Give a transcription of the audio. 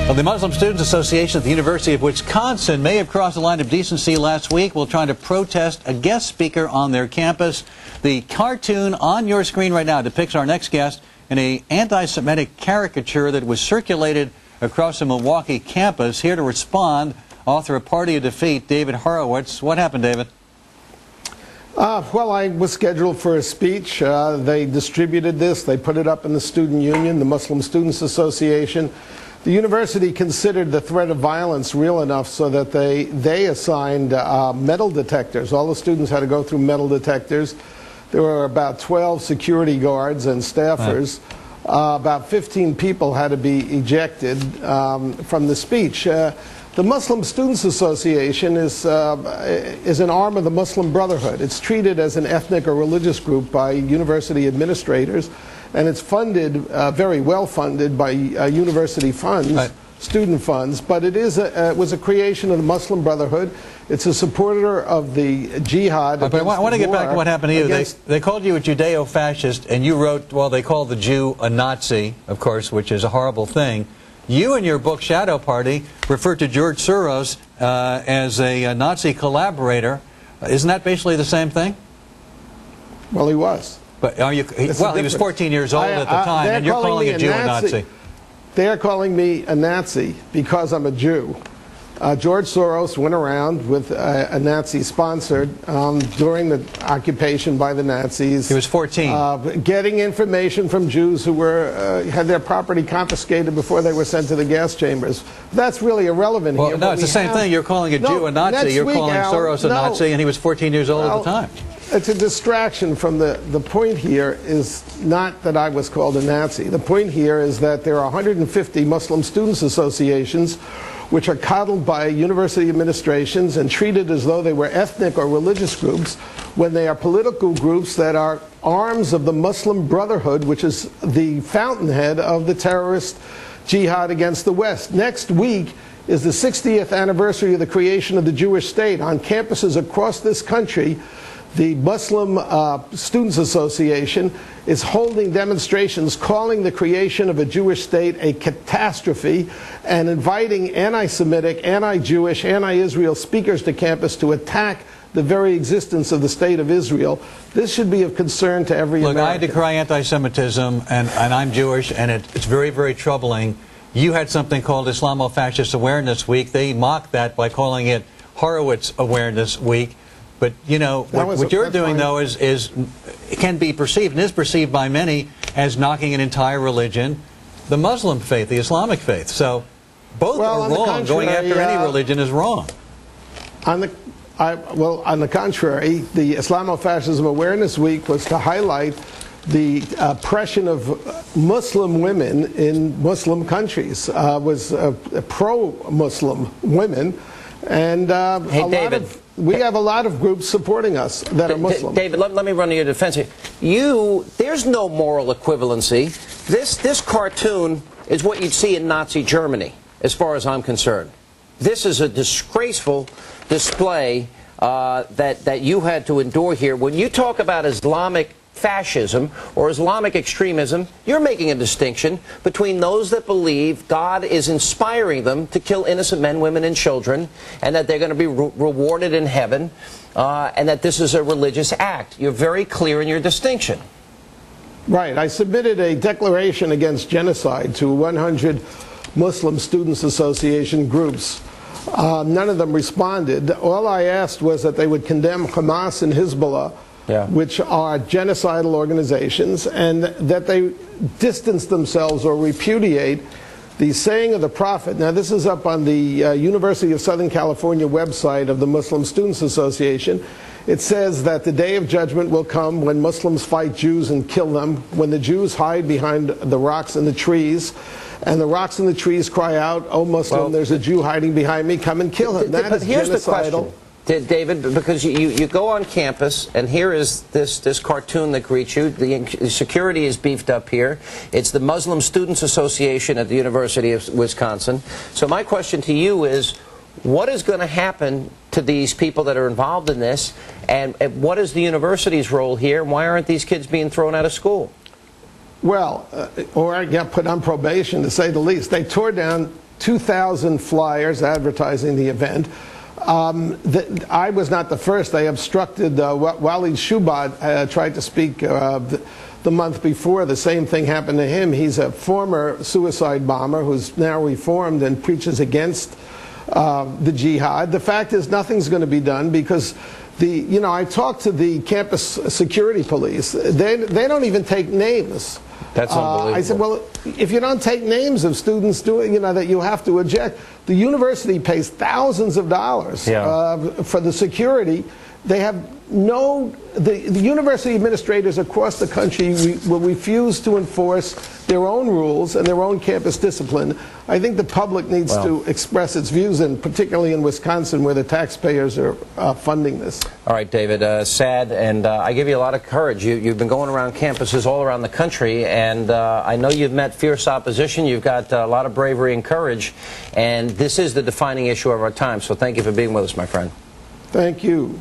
Well, the Muslim Students Association at the University of Wisconsin may have crossed the line of decency last week while trying to protest a guest speaker on their campus. The cartoon on your screen right now depicts our next guest in an anti-Semitic caricature that was circulated across the Milwaukee campus. Here to respond, author of Party of Defeat, David Horowitz. What happened, David? Well, I was scheduled for a speech. They distributed this. They put it up in the student union, the Muslim Students Association. The university considered the threat of violence real enough so that they assigned metal detectors. All the students had to go through metal detectors. There were about 12 security guards and staffers. About 15 people had to be ejected from the speech. The Muslim Students Association is an arm of the Muslim Brotherhood. It's treated as an ethnic or religious group by university administrators, and it's funded, very well funded by university funds, right, student funds, but it was a creation of the Muslim Brotherhood. It's a supporter of the jihad. But I want to get back to what happened to you. They called you a Judeo-fascist, and you wrote, well, they called the Jew a Nazi, of course, which is a horrible thing. You, in your book, Shadow Party, referred to George Soros as a Nazi collaborator. Isn't that basically the same thing? Well, he was. But are you? Well, he was 14 years old at the time, and you're calling a Jew a Nazi. They're calling me a Nazi because I'm a Jew. George Soros went around with a Nazi sponsor during the occupation by the Nazis. He was 14. Getting information from Jews who had their property confiscated before they were sent to the gas chambers. That's really irrelevant here. No, it's the same thing. You're calling a Jew a Nazi. You're calling Soros a Nazi, and he was 14 years old at the time. It's a distraction from the point here is not that I was called a Nazi. The point here is that there are 150 Muslim Students Associations which are coddled by university administrations and treated as though they were ethnic or religious groups when they are political groups that are arms of the Muslim Brotherhood, which is the fountainhead of the terrorist jihad against the West. Next week is the 60th anniversary of the creation of the Jewish state. On campuses across this country, the Muslim Students Association is holding demonstrations calling the creation of a Jewish state a catastrophe and inviting anti-Semitic, anti-Jewish, anti-Israel speakers to campus to attack the very existence of the state of Israel. This should be of concern to every American. Look, I decry anti-Semitism, and I'm Jewish, and it's very, very troubling. You had something called Islamofascist Awareness Week. They mocked that by calling it Horowitz Awareness Week. But, you know, what you're doing, though, is can be perceived and is perceived by many as knocking an entire religion, the Muslim faith, the Islamic faith. So both are wrong. Going after any religion is wrong. On the contrary, the Islamofascism Awareness Week was to highlight the oppression of Muslim women in Muslim countries, was pro-Muslim women. And we have a lot of groups supporting us that are Muslim. David, let me run to your defense here. There's no moral equivalency. This cartoon is what you'd see in Nazi Germany, as far as I'm concerned. This is a disgraceful display that you had to endure here. When you talk about Islamic fascism or Islamic extremism, you're making a distinction between those that believe God is inspiring them to kill innocent men, women, and children, and that they're going to be rewarded in heaven, and that this is a religious act. You're very clear in your distinction. Right. I submitted a declaration against genocide to 100 Muslim Students Association groups. None of them responded. All I asked was that they would condemn Hamas and Hezbollah, which are genocidal organizations, and that they distance themselves or repudiate the saying of the Prophet. Now, this is up on the University of Southern California website of the Muslim Students Association. It says that the day of judgment will come when Muslims fight Jews and kill them, when the Jews hide behind the rocks and the trees, and the rocks and the trees cry out, "Oh, Muslim, there's a Jew hiding behind me, come and kill him." That is genocidal. David, because you go on campus, and here is this cartoon that greets you. The security is beefed up here. It's the Muslim Students Association at the University of Wisconsin. So my question to you is, what is going to happen to these people that are involved in this, and what is the university's role here? Why aren't these kids being thrown out of school? Well, or got put on probation, to say the least. They tore down 2,000 flyers advertising the event. I was not the first. They obstructed. Walid Shoebat tried to speak the month before. The same thing happened to him. He's a former suicide bomber who's now reformed and preaches against the jihad. The fact is, nothing's going to be done because I talked to the campus security police. They don't even take names. That's unbelievable. I said, well, if you don't take names of students doing, that you have to eject, the university pays thousands of dollars for the security. They have the university administrators across the country will refuse to enforce their own rules and their own campus discipline. I think the public needs to express its views, and particularly in Wisconsin, where the taxpayers are funding this. All right, David, sad, and I give you a lot of courage. You've been going around campuses all around the country, and I know you've met fierce opposition. You've got a lot of bravery and courage, and this is the defining issue of our time, so thank you for being with us, my friend. Thank you.